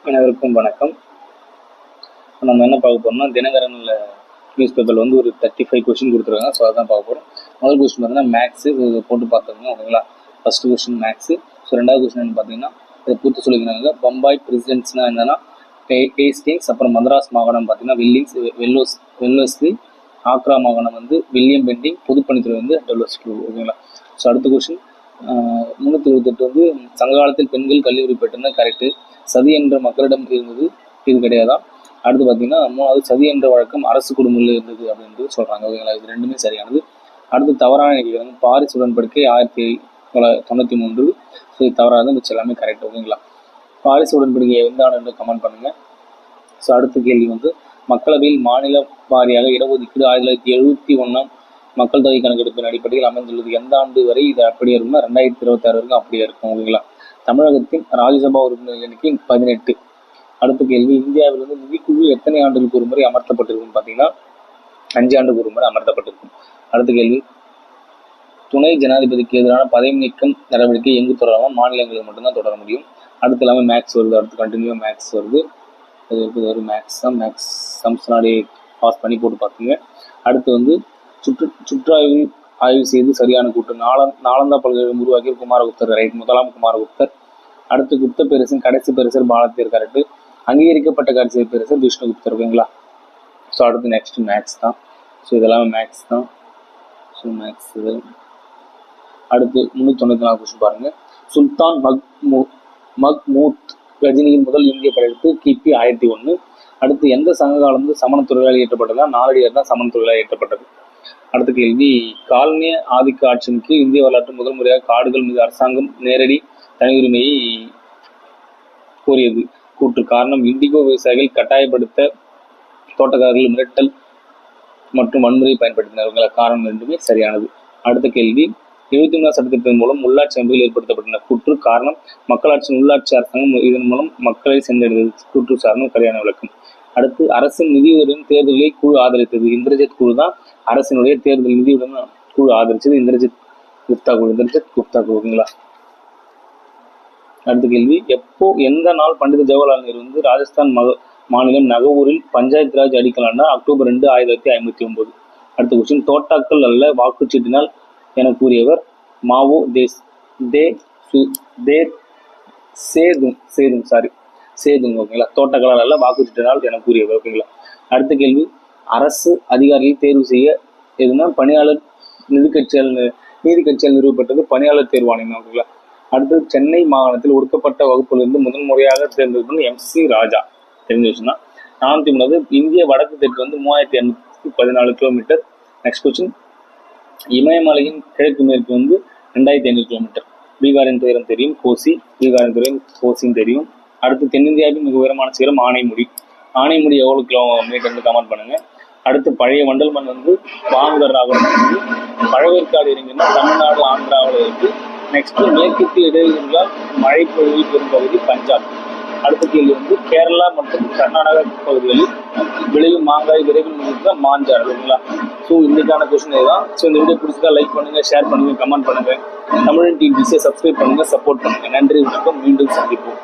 அனைவருக்கும் வணக்கம். நம்ம என்ன பார்க்க போறோம்னா, தினகரனில் நியூஸ் பேப்பரில் வந்து ஒரு 35 கொஸ்டின் கொடுத்துருக்காங்க. ஸோ அதான் பார்க்க போகிறோம். முதல் கொஸ்டின் பார்த்தீங்கன்னா மேக்ஸு, இது போட்டு பார்த்துருங்க ஓகேங்களா. First question maths. ஸோ ரெண்டாவது கொஸ்டின் பார்த்தீங்கன்னா இதை பூர்த்தி சொல்லிக்கிறாங்க. பம்பாய் பிரசிடென்ட்ஸ்னால் என்னன்னா ஹேஸ்டிங்ஸ், அப்புறம் மதராஸ் மாகாணம் பார்த்தீங்கன்னா வில்லிங்ஸ், வெல்லஸ்லி, ஆக்ரா மாகாணம் வந்து வில்லியம் பெண்டிங், பொதுப்பணித்துறை வந்து டெல்லஸ்லூ ஓகேங்களா. ஸோ அடுத்த கொஸ்டின் 328 வந்து சங்ககாலத்தில் பெண்கள் கல்லூரி பெற்றன கரெக்டு. சதி என்ற மக்களிடம் இருந்தது, இது கிடையாதான். அடுத்து பார்த்தீங்கன்னா 3வது சதி என்ற வழக்கம் அரசு குடும்பத்தில் இருந்தது அப்படின்றது சொல்கிறாங்க ஓகேங்களா. இது ரெண்டுமே சரியானது. அடுத்து தவறான நினைக்கிறாங்க. பாரிஸ் உடன்படிக்கை 1993. ஸோ இது தவறாக மிச்சம் எல்லாமே கரெக்ட் ஓகேங்களா. பாரிஸ் உடன்படிக்கை எந்த ஆண்டு கமெண்ட் பண்ணுங்கள். ஸோ அடுத்த கேள்வி வந்து மக்களவையில் மாநில வாரியாக இடஒதுக்கீடு 1971 மக்கள் தொகை கணக்கெடுப்பின் அடிப்படையில் அமைந்துள்ளது. எந்த ஆண்டு வரை இது அப்படியே இருக்கும்னா 2026 வரைக்கும் அப்படியே இருக்கும் ஓகேங்களா. தமிழகத்தின் ராஜ்யசபா உறுப்பினர் எண்ணிக்கை 18. அடுத்த கேள்வி இந்தியாவிலிருந்து நிதிக்குழு எத்தனை ஆண்டுகளுக்கு ஒரு முறை அமர்த்தப்பட்டிருக்கும் பார்த்தீங்கன்னா 5 ஆண்டுக்கு ஒரு முறை அமர்த்தப்பட்டிருக்கும். அடுத்த கேள்வி துணை ஜனாதிபதிக்கு எதிரான பதவி நீக்கம் நடவடிக்கை எங்கு தொடராமல் மாநிலங்களுக்கு மட்டும்தான் தொடர முடியும். அடுத்து எல்லாமே மேக்ஸ் வருது. அடுத்து கண்டினியூவாக மேக்ஸ் வருது. அது எப்படி வரும்? மேக்ஸ் தான். மேக்ஸ் சம்ஸ் நாடே பாஸ் பண்ணி போட்டு பார்த்துங்க. அடுத்து வந்து சுற்றாய்வில் ஆய்வு செய்து சரியான கூட்டு நாலந்தா பல்கலைக்கழகம் உருவாக்கிய குமாரகுப்தர் ரைட். முதலாம் குமாரகுப்தர். அடுத்து குப்த பேரரசின் கடைசி பேரரசர் பாலத்தேர் கரெக்டு. அங்கீகரிக்கப்பட்ட கடைசி பேரரசர் விஷ்ணுகுப்தர் ஓகேங்களா. ஸோ அடுத்து நெக்ஸ்ட் மேக்ஸ் தான். ஸோ இதெல்லாமே மேக்ஸ் தான். ஸோ மேக்ஸ் அடுத்து 394 கொஸ்டின் பாருங்க. சுல்தான் மஹ்மூத் கஜினியின் முதல் இந்திய படையெடுப்பு கிபி 1001. அடுத்து எந்த சங்க காலம் வந்து சமண தொழிலாளி ஏற்றப்பட்டதா? நாலடியார் தான் சமண தொழிலாளி ஏற்றப்பட்டது. அடுத்த கேள்வி காலனிய ஆதிக்க ஆட்சியின் கீழ் இந்திய வரலாற்று முதல் முறையாக காடுகள் மீது அரசாங்கம் நேரடி தனி உரிமையை கோரியது. கூற்று காரணம் இண்டிகோ விவசாயிகள் கட்டாயப்படுத்த தோட்டக்காரர்கள் மிரட்டல் மற்றும் வன்முறையை பயன்படுத்தினார்கள். காரணம் ரெண்டுமே சரியானது. அடுத்த கேள்வி 73 சட்டத்திட்டத்தின் மூலம் உள்ளாட்சி அமைப்புகள் ஏற்படுத்தப்பட்டன. கூற்று காரணம் மக்களாட்சியின் உள்ளாட்சி அரசாங்கம் இதன் மூலம் மக்களை சென்றடைந்தது. கூற்று சார்ந்த சரியான விளக்கம். அடுத்து அரசின் நிதியுடன் தேர்தலை குழு ஆதரித்தது. இந்திரஜித் குழு தான் அரசினுடைய தேர்தல் நிதியுடன் குழு ஆதரிச்சது. இந்திரஜித் குப்தா குழு ஓகேங்களா. அடுத்த கேள்வி எந்த நாள் பண்டித ஜவஹர்லால் நேரு வந்து ராஜஸ்தான் மாநிலம் நகவூரில் பஞ்சாயத்து ராஜ் அடிக்கலாம்னா அக்டோபர் 2, 1959. அடுத்த கொஸ்டின் தோட்டாக்கள் அல்ல வாக்குச்சீட்டினால் என கூறியவர் மாவோ சேதுங் ஓகேங்களா. தோட்டக்கலால் அல்ல வாக்குச்சீட்டினால் என கூறியவர் ஓகேங்களா. அடுத்த கேள்வி அரசு அதிகாரிகளை தேர்வு செய்ய எதுனா பணியாளர் நீதிக்கட்சியால் நிறுவப்பட்டது பணியாளர் தேர்வாணையம் ஓகேங்களா. அடுத்து சென்னை மாகாணத்தில் ஒடுக்கப்பட்ட வகுப்பிலிருந்து முதல் முறையாக தேர்ந்தெடுப்பது MC ராஜா தெரிஞ்ச விஷயம். 403 இந்திய வடக்கு தெற்கு வந்து 3814 கிலோமீட்டர். நெக்ஸ்ட் கொஸ்டின் இமயமலையின் கிழக்கு மேற்கு வந்து 2500 கிலோமீட்டர். பீகாரின் துயரம் தெரியும் கோசின்னு தெரியும். அடுத்து தென்னிந்தியாவின் மிக உயரமான சிகரம் ஆனைமுடி எவ்வளோ கிலோமீட்டர்னு கமெண்ட் பண்ணுங்க. அடுத்து பழைய வண்டல் மண் வந்து வாங்கராகவன் வந்து பழவேற்காடு இறங்கினா தமிழ்நாடு ஆந்திராவில் இருக்கு. நெக்ஸ்ட் மேற்கிற்கு இடையிலுள்ள மழை பொழிவு பெரும்பகுதி பஞ்சாப். அடுத்த கேள்வி வந்து கேரளா மற்றும் கர்நாடகா பகுதிகளில் விளையும் மாங்காய் விரைவில் முடிந்த மாஞ்சார் ஓகேங்களா. ஸோ இன்னைக்கான கொஸ்டின் இதுதான். ஸோ இந்த வீடியோ பிடிச்சதா லைக் பண்ணுங்க, ஷேர் பண்ணுங்க, கமெண்ட் பண்ணுங்க. தமிழன் டிவிஸை சப்ஸ்கிரைப் பண்ணுங்க, சப்போர்ட் பண்ணுங்க. நன்றி, வணக்கம். மீண்டும் சந்திப்போம்.